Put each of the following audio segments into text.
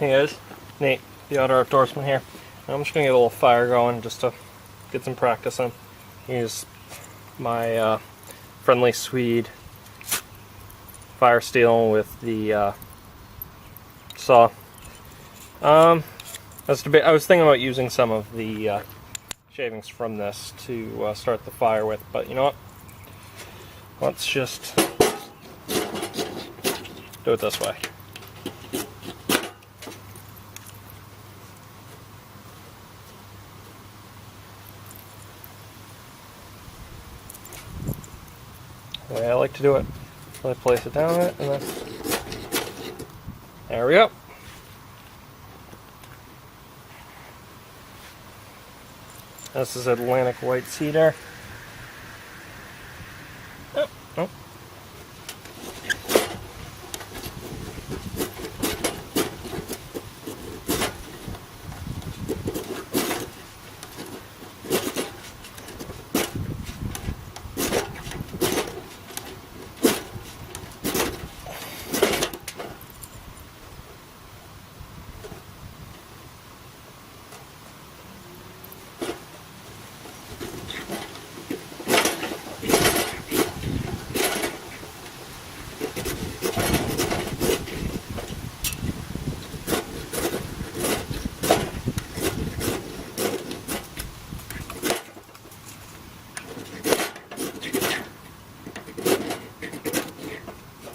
Hey guys, Nate, the Outdoor Outdoorsman here. I'm just going to get a little fire going just to get some practice in. Use my friendly Swede fire steel with the saw. I was thinking about using some of the shavings from this to start the fire with, but you know what? Let's just do it this way. The way I like to do it, I place it down it, and then there we go. This is Atlantic white cedar. Oh, oh.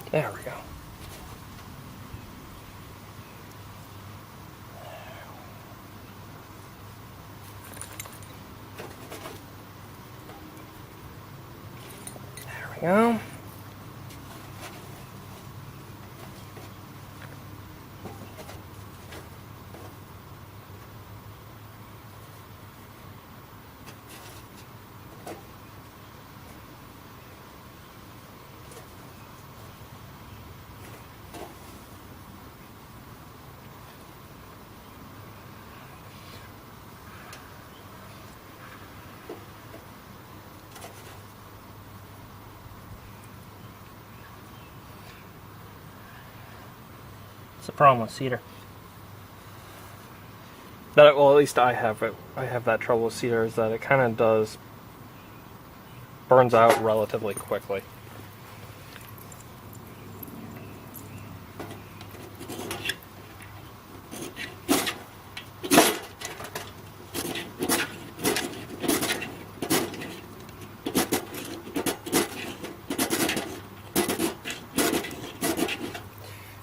There we go. There we go. The problem with cedar. Well, at least I have it. I have that trouble with cedar, is that it kind of burns out relatively quickly.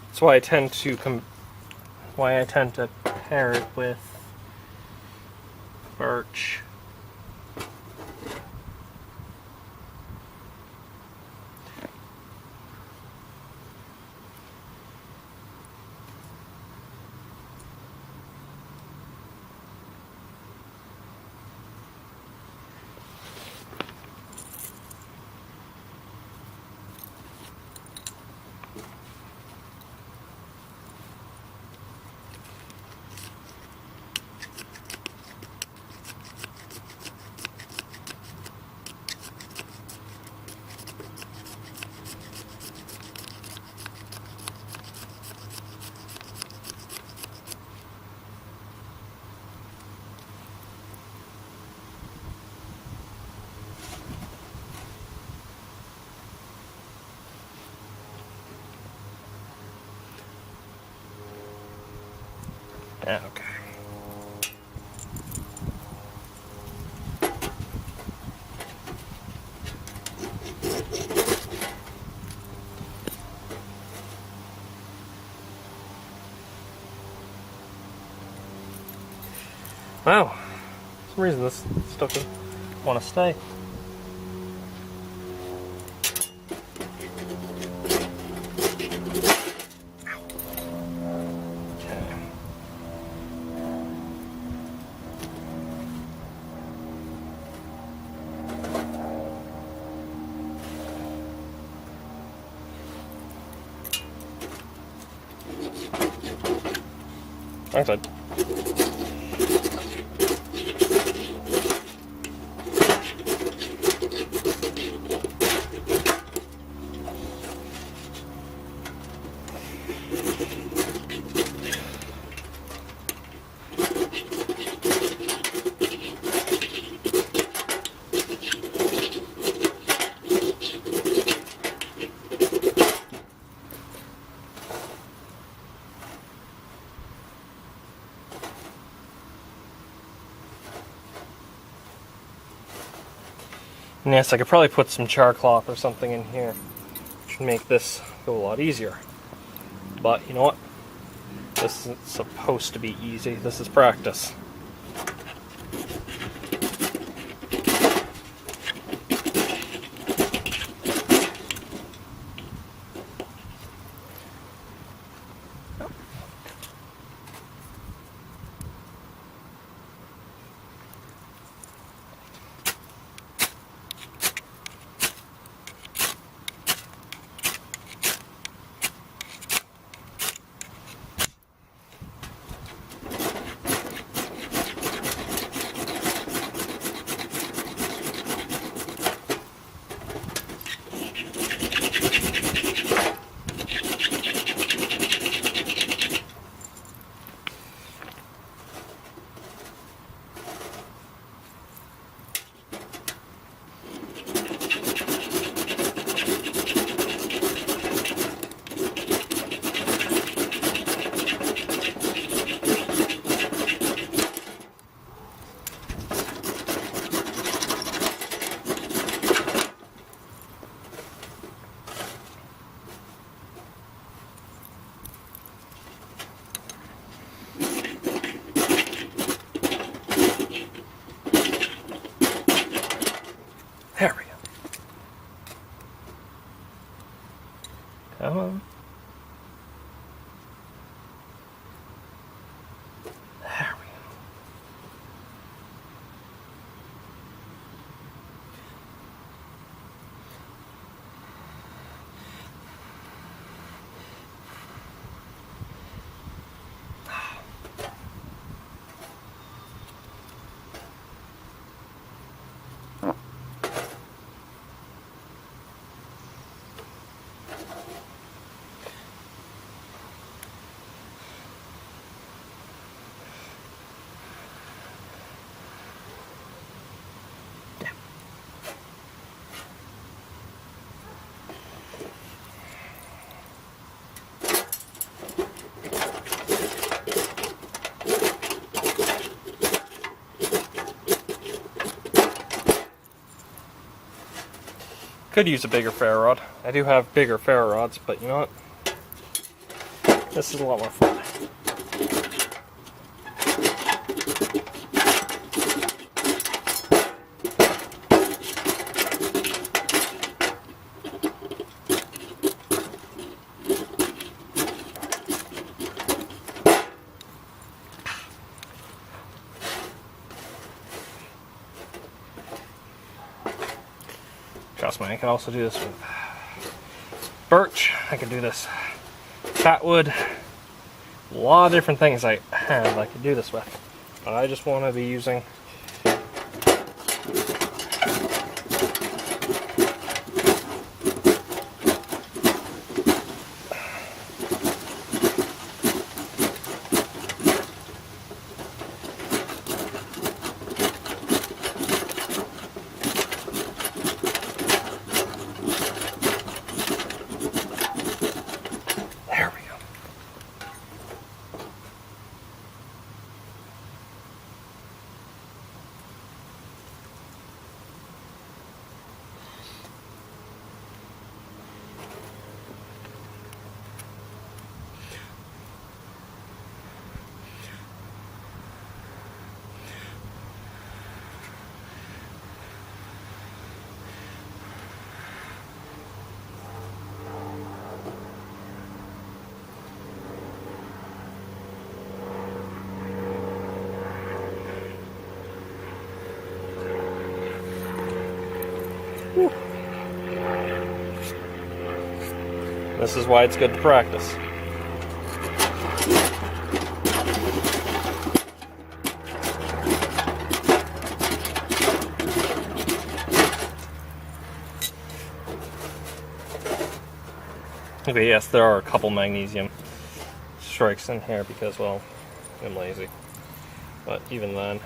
That's why I tend to pair it with birch. Yeah, okay. Wow, for some reason this stuff doesn't want to stay. Thanks, Ed. And yes, I could probably put some char cloth or something in here, which would make this go a lot easier. But you know what? This isn't supposed to be easy. This is practice. There we go. Come on. There we go. Could use a bigger ferro rod. I do have bigger ferro rods, but you know what? This is a lot more fun. Trust me, I can also do this with birch. I can do this fatwood. A lot of different things I have I can do this with. But I just want to be using This is why it's good to practice. Okay, yes, there are a couple magnesium strikes in here because, well, I'm lazy. But even then,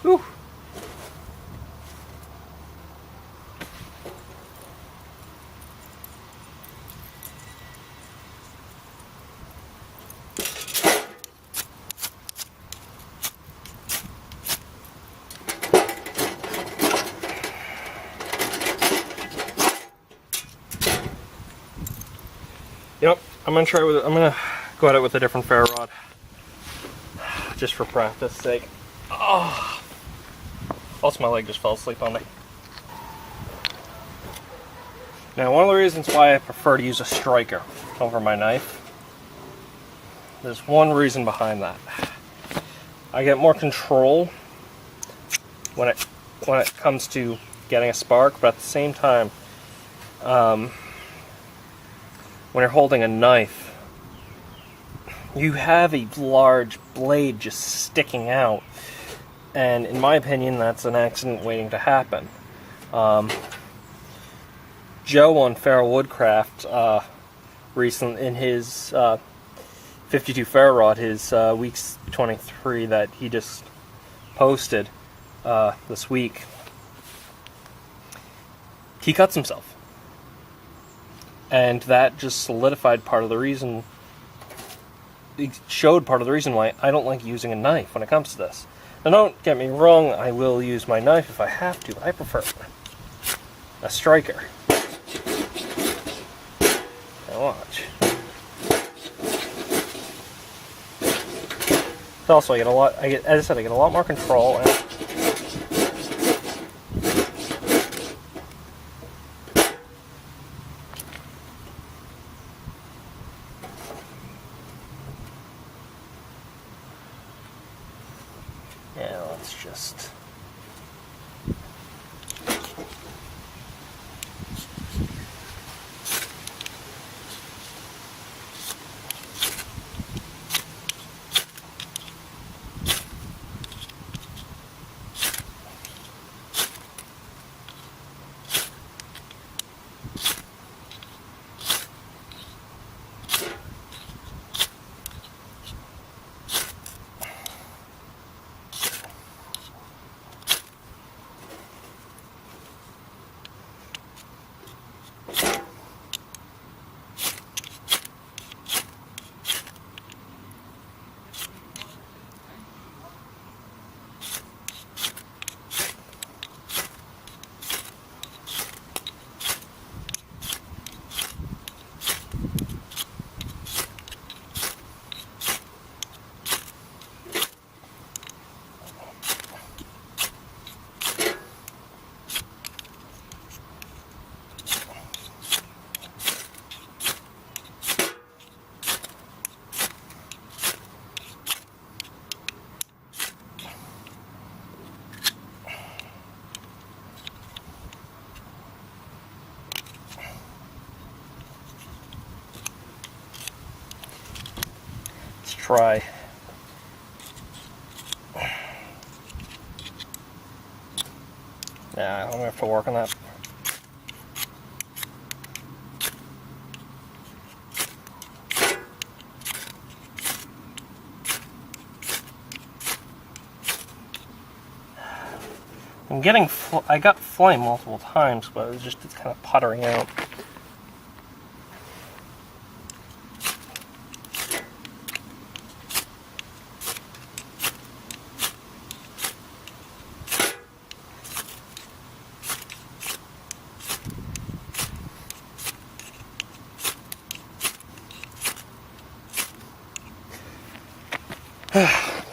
whew. Yep, I'm gonna try with it. I'm gonna go at it with a different ferro rod, just for practice sake. Oh. Also, my leg just fell asleep on me. Now, one of the reasons why I prefer to use a striker over my knife, there's one reason behind that. I get more control when it comes to getting a spark, but at the same time, when you're holding a knife, you have a large blade just sticking out, and in my opinion, that's an accident waiting to happen. Joe on Feral Woodcraft recently, in his 52 ferro rod, his weeks 23 that he just posted this week, he cuts himself, and that just solidified part of the reason. It showed part of the reason why I don't like using a knife when it comes to this. Now, don't get me wrong, I will use my knife if I have to. I prefer a striker. Now watch. Also, I get a lot. As I said, I get a lot more control. And yeah, let's just. Try. Yeah, I'm gonna have to work on that. I'm getting. I got flame multiple times, but it's kind of puttering out.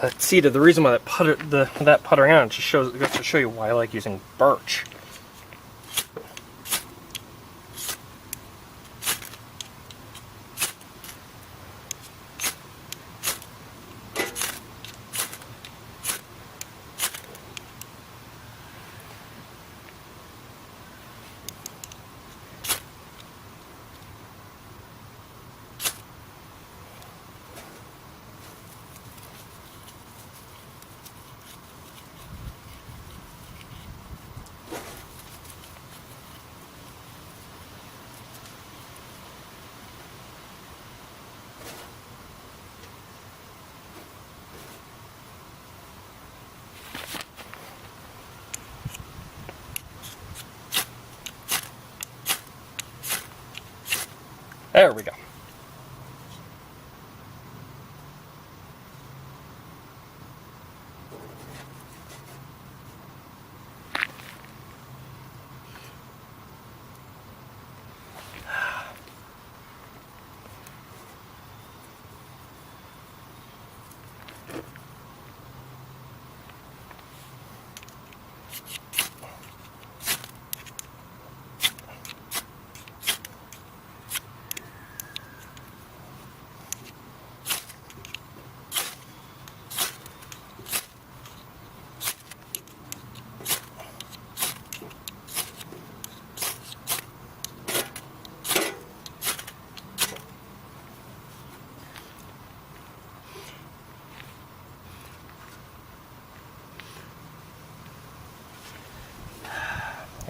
That cedar, the reason why that puttering out just goes to show you why I like using birch. There we go.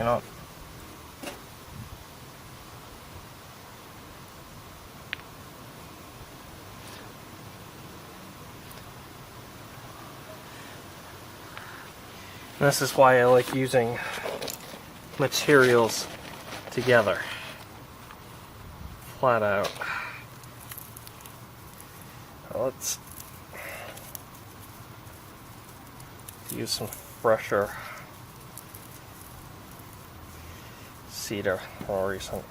you know. This is why I like using materials together, flat out. Let's use some fresher cedar, more recent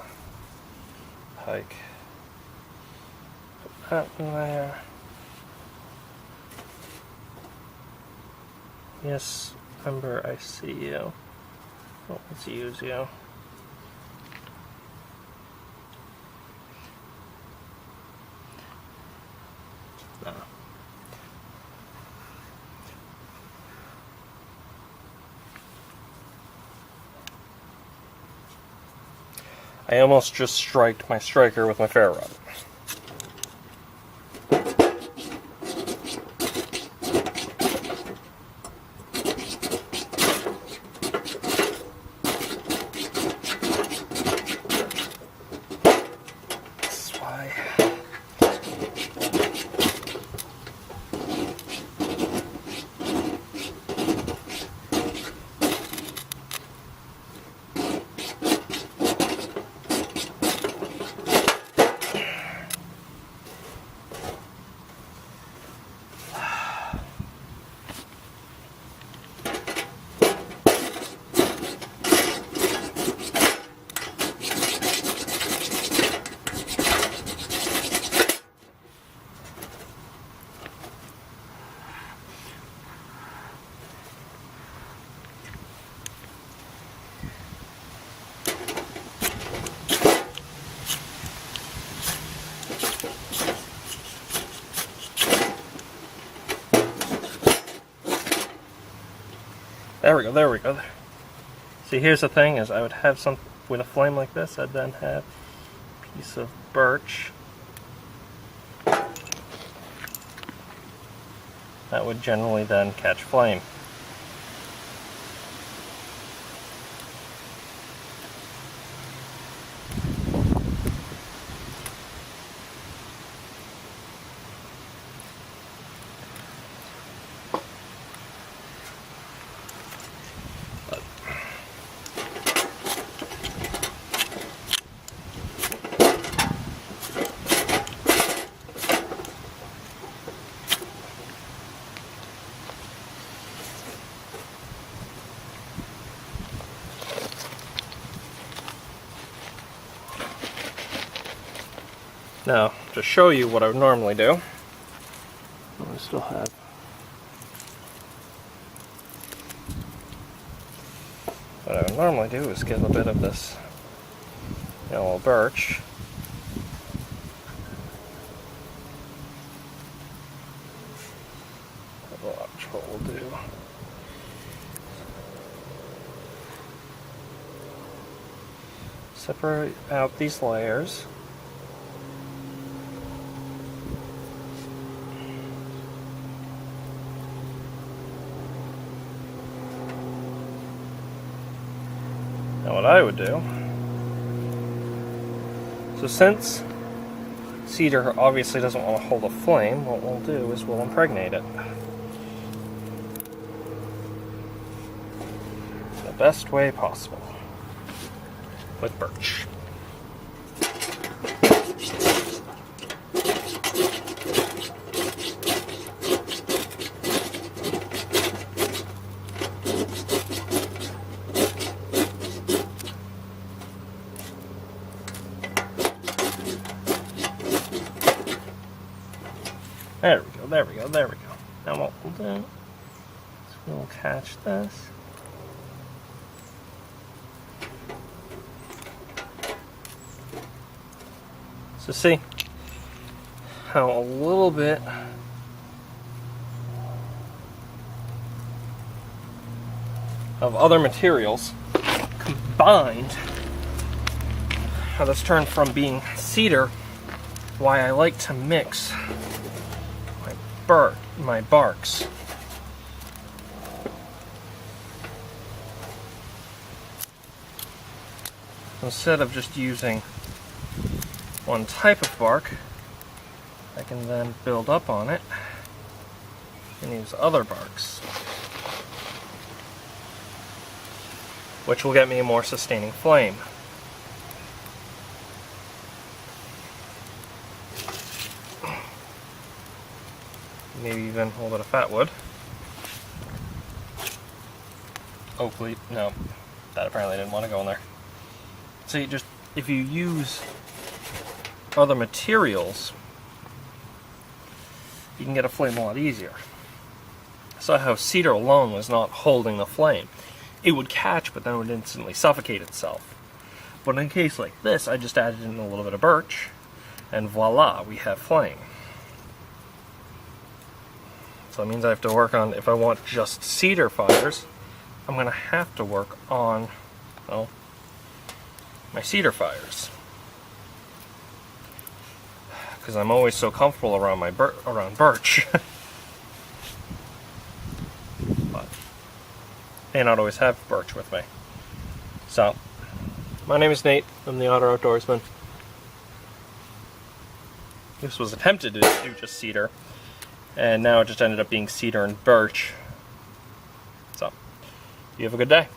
hike. Put that in there. Yes, Ember, I see you. Oh, let's use you. No. I almost just striked my striker with my ferro rod. That's why. There we go, there we go. See, here's the thing, is I would have some, with a flame like this, I'd then have a piece of birch that would generally then catch flame. Now, to show you what I would normally do, I still have what I would normally do is get a bit of this yellow birch, watch what we'll do. Separate out these layers. Now what I would do, so since cedar obviously doesn't want to hold a flame, what we'll do is we'll impregnate it the best way possible with birch. There we go, there we go, there we go. Now what we'll do is we'll catch this. So see how a little bit of other materials combined, how this turned from being cedar, why I like to mix my barks. instead of just using one type of bark, I can then build up on it and use other barks, which will get me a more sustaining flame. Maybe even a little bit of fat wood. Oak leaf, no, that apparently didn't want to go in there. See, just if you use other materials, you can get a flame a lot easier. I saw how cedar alone was not holding the flame. It would catch, but then it would instantly suffocate itself. But in a case like this, I just added in a little bit of birch, and voila, we have flame. So that means I have to work on, if I want just cedar fires, I'm going to have to work on, well, my cedar fires. Because I'm always so comfortable around around birch. But may not always have birch with me. So, my name is Nate. I'm the Otter Outdoorsman. This was attempted to do just cedar, and now it just ended up being cedar and birch. So, you have a good day.